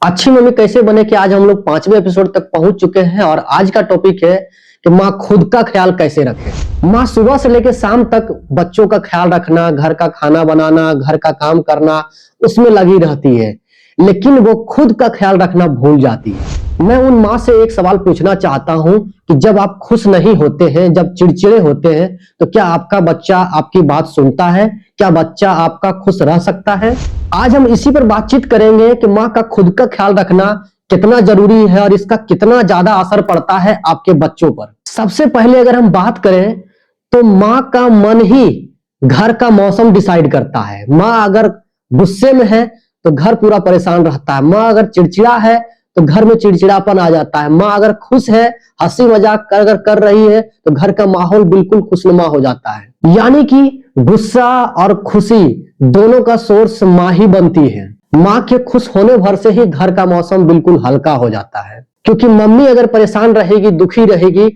अच्छी मम्मी कैसे बने कि आज हम लोग 5वें एपिसोड तक पहुंच चुके हैं और आज का टॉपिक है कि माँ खुद का ख्याल कैसे रखे। माँ सुबह से लेकर शाम तक बच्चों का ख्याल रखना, घर का खाना बनाना, घर का काम करना, उसमें लगी रहती है, लेकिन वो खुद का ख्याल रखना भूल जाती है। मैं उन माँ से एक सवाल पूछना चाहता हूं कि जब आप खुश नहीं होते हैं, जब चिड़चिड़े होते हैं, तो क्या आपका बच्चा आपकी बात सुनता है? क्या बच्चा आपका खुश रह सकता है? आज हम इसी पर बातचीत करेंगे कि माँ का खुद का ख्याल रखना कितना जरूरी है और इसका कितना ज्यादा असर पड़ता है आपके बच्चों पर। सबसे पहले अगर हम बात करें तो माँ का मन ही घर का मौसम डिसाइड करता है। माँ अगर गुस्से में है तो घर पूरा परेशान रहता है। माँ अगर चिड़चिड़ा है तो घर में चिड़चिड़ापन आ जाता है। माँ अगर खुश है, हंसी मजाक कर रही है तो घर का माहौल बिल्कुल खुशनुमा हो जाता है। यानी कि गुस्सा और खुशी दोनों का सोर्स माँ ही बनती है। माँ के खुश होने भर से ही घर का मौसम बिल्कुल हल्का हो जाता है, क्योंकि मम्मी अगर परेशान रहेगी, दुखी रहेगी,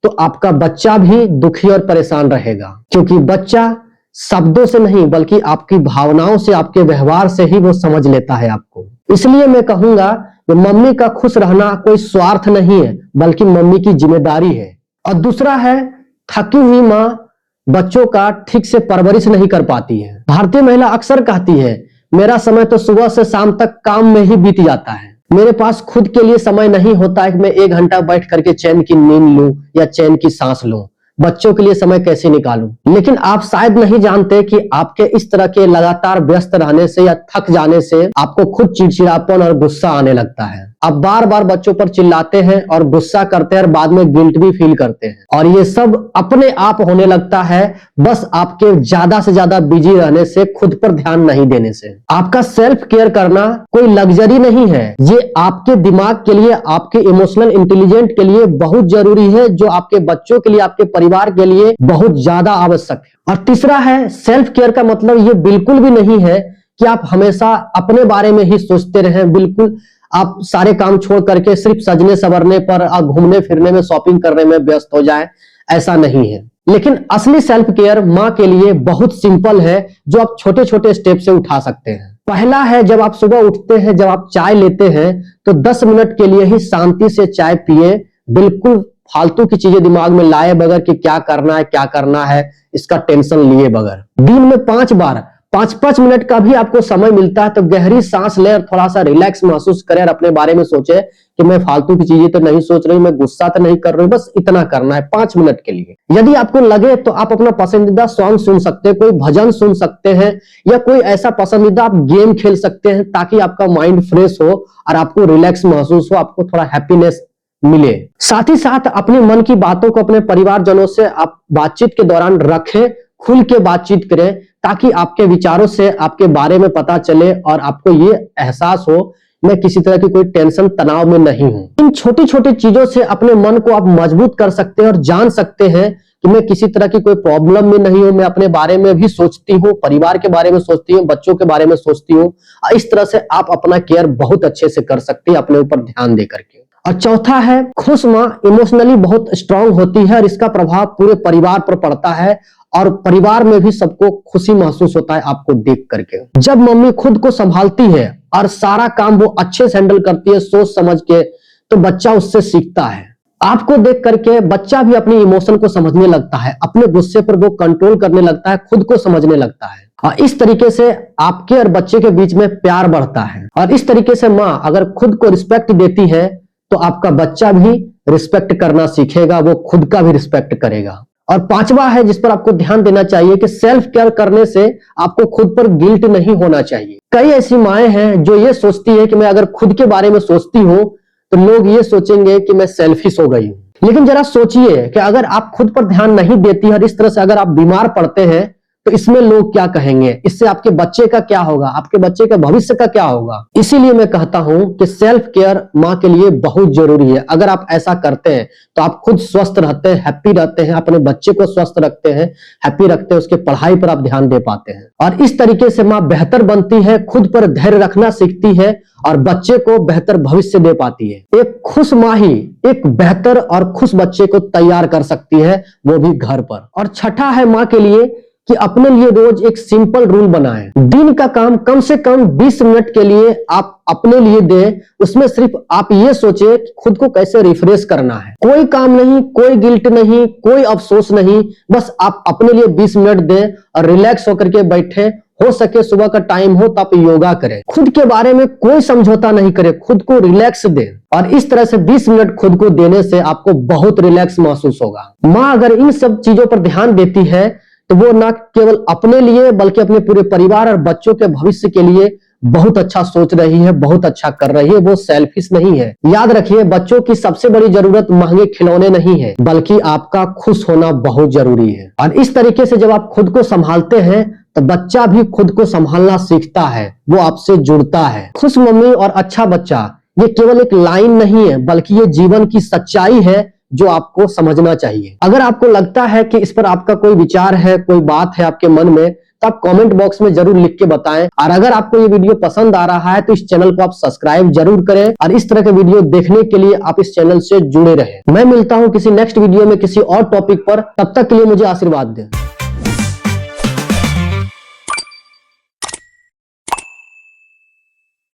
तो आपका बच्चा भी दुखी और परेशान रहेगा, क्योंकि बच्चा शब्दों से नहीं बल्कि आपकी भावनाओं से, आपके व्यवहार से ही वो समझ लेता है आपको। इसलिए मैं कहूंगा कि मम्मी का खुश रहना कोई स्वार्थ नहीं है, बल्कि मम्मी की जिम्मेदारी है। और दूसरा है, थकी हुई माँ बच्चों का ठीक से परवरिश नहीं कर पाती है। भारतीय महिला अक्सर कहती है, मेरा समय तो सुबह से शाम तक काम में ही बीत जाता है, मेरे पास खुद के लिए समय नहीं होता है कि मैं 1 घंटा बैठ करके चैन की नींद लूं या चैन की सांस लूं, बच्चों के लिए समय कैसे निकालूं। लेकिन आप शायद नहीं जानते कि आपके इस तरह के लगातार व्यस्त रहने से या थक जाने से आपको खुद चिड़चिड़ापन और गुस्सा आने लगता है। आप बार बार बच्चों पर चिल्लाते हैं और गुस्सा करते हैं और बाद में गिल्ट भी फील करते हैं, और ये सब अपने आप होने लगता है बस आपके ज्यादा से ज्यादा बिजी रहने से, खुद पर ध्यान नहीं देने से। आपका सेल्फ केयर करना कोई लग्जरी नहीं है, ये आपके दिमाग के लिए, आपके इमोशनल इंटेलिजेंट के लिए बहुत जरूरी है, जो आपके बच्चों के लिए, आपके परिवार के लिए बहुत ज्यादा आवश्यक है। और तीसरा है, सेल्फ केयर का मतलब ये बिल्कुल भी नहीं है कि आप हमेशा अपने बारे में ही सोचते रहें। बिल्कुल आप सारे काम छोड़ करके सिर्फ सजने संवरने पर, घूमने फिरने में, शॉपिंग करने में व्यस्त हो जाएं, ऐसा नहीं है। लेकिन असली सेल्फ केयर माँ के लिए बहुत सिंपल है, जो आप छोटे छोटे स्टेप से उठा सकते हैं। पहला है, जब आप सुबह उठते हैं, जब आप चाय लेते हैं, तो 10 मिनट के लिए ही शांति से चाय पिए, बिल्कुल फालतू की चीजें दिमाग में लाए बगैर कि क्या करना है, इसका टेंशन लिए बगैर। दिन में 5 बार 5-5 मिनट का भी आपको समय मिलता है तो गहरी सांस ले और थोड़ा सा रिलैक्स महसूस करें और अपने बारे में सोचे कि मैं फालतू की चीजें तो नहीं सोच रही, मैं गुस्सा तो नहीं कर रही, बस इतना करना है 5 मिनट के लिए। यदि आपको लगे तो आप अपना पसंदीदा सॉन्ग सुन सकते हैं, कोई भजन सुन सकते हैं, या कोई ऐसा पसंदीदा आप गेम खेल सकते हैं, ताकि आपका माइंड फ्रेश हो और आपको रिलैक्स महसूस हो, आपको थोड़ा हैप्पीनेस मिले। साथ ही साथ अपने मन की बातों को अपने परिवारजनों से आप बातचीत के दौरान रखें, खुल के बातचीत करें, ताकि आपके विचारों से आपके बारे में पता चले और आपको ये एहसास हो मैं किसी तरह की कोई टेंशन, तनाव में नहीं हूं। इन छोटी छोटी चीजों से अपने मन को आप मजबूत कर सकते हैं और जान सकते हैं कि मैं किसी तरह की कोई प्रॉब्लम में नहीं हूं, मैं अपने बारे में भी सोचती हूँ, परिवार के बारे में सोचती हूँ, बच्चों के बारे में सोचती हूँ। इस तरह से आप अपना केयर बहुत अच्छे से कर सकती है अपने ऊपर ध्यान दे करके। और चौथा है, खुश माँ इमोशनली बहुत स्ट्रांग होती है और इसका प्रभाव पूरे परिवार पर पड़ता है, और परिवार में भी सबको खुशी महसूस होता है आपको देख करके। जब मम्मी खुद को संभालती है और सारा काम वो अच्छे से हैंडल करती है सोच समझ के, तो बच्चा उससे सीखता है। आपको देख करके बच्चा भी अपनी इमोशन को समझने लगता है, अपने गुस्से पर वो कंट्रोल करने लगता है, खुद को समझने लगता है, और इस तरीके से आपके और बच्चे के बीच में प्यार बढ़ता है। और इस तरीके से माँ अगर खुद को रिस्पेक्ट देती है तो आपका बच्चा भी रिस्पेक्ट करना सीखेगा, वो खुद का भी रिस्पेक्ट करेगा। और 5वां है, जिस पर आपको ध्यान देना चाहिए, कि सेल्फ केयर करने से आपको खुद पर गिल्ट नहीं होना चाहिए। कई ऐसी माएं हैं जो ये सोचती है कि मैं अगर खुद के बारे में सोचती हूं तो लोग ये सोचेंगे कि मैं सेल्फिश हो गई हूं। लेकिन जरा सोचिए कि अगर आप खुद पर ध्यान नहीं देती और इस तरह से अगर आप बीमार पड़ते हैं तो इसमें लोग क्या कहेंगे, इससे आपके बच्चे का क्या होगा, आपके बच्चे के भविष्य का क्या होगा। इसीलिए मैं कहता हूं कि सेल्फ केयर माँ के लिए बहुत जरूरी है। अगर आप ऐसा करते हैं तो आप खुद स्वस्थ रहते हैं, हैप्पी रहते हैं, अपने बच्चे को स्वस्थ रखते हैं, हैप्पी रखते हैं, उसके पढ़ाई पर आप ध्यान दे पाते हैं, और इस तरीके से माँ बेहतर बनती है, खुद पर धैर्य रखना सीखती है और बच्चे को बेहतर भविष्य दे पाती है। एक खुश माँ ही एक बेहतर और खुश बच्चे को तैयार कर सकती है, वो भी घर पर। और छठा है माँ के लिए कि अपने लिए रोज एक सिंपल रूल बनाएं। दिन का काम कम से कम 20 मिनट के लिए आप अपने लिए दें। उसमें सिर्फ आप ये सोचे कि खुद को कैसे रिफ्रेश करना है। कोई काम नहीं, कोई गिल्ट नहीं, कोई अफसोस नहीं, बस आप अपने लिए 20 मिनट दें और रिलैक्स होकर के बैठे। हो सके सुबह का टाइम हो तो आप योगा करें। खुद के बारे में कोई समझौता नहीं करें, खुद को रिलैक्स दें। और इस तरह से 20 मिनट खुद को देने से आपको बहुत रिलैक्स महसूस होगा। माँ अगर इन सब चीजों पर ध्यान देती है तो वो ना केवल अपने लिए बल्कि अपने पूरे परिवार और बच्चों के भविष्य के लिए बहुत अच्छा सोच रही है, बहुत अच्छा कर रही है। वो सेल्फिश नहीं है। याद रखिए, बच्चों की सबसे बड़ी जरूरत महंगे खिलौने नहीं है, बल्कि आपका खुश होना बहुत जरूरी है। और इस तरीके से जब आप खुद को संभालते हैं तो बच्चा भी खुद को संभालना सीखता है, वो आपसे जुड़ता है। खुश मम्मी और अच्छा बच्चा ये केवल एक लाइन नहीं है, बल्कि ये जीवन की सच्चाई है जो आपको समझना चाहिए। अगर आपको लगता है कि इस पर आपका कोई विचार है, कोई बात है आपके मन में, तो आप कमेंट बॉक्स में जरूर लिख के बताएं। और अगर आपको ये वीडियो पसंद आ रहा है तो इस चैनल को आप सब्सक्राइब जरूर करें और इस तरह के वीडियो देखने के लिए आप इस चैनल से जुड़े रहें। मैं मिलता हूं किसी नेक्स्ट वीडियो में किसी और टॉपिक पर। तब तक के लिए मुझे आशीर्वाद दें।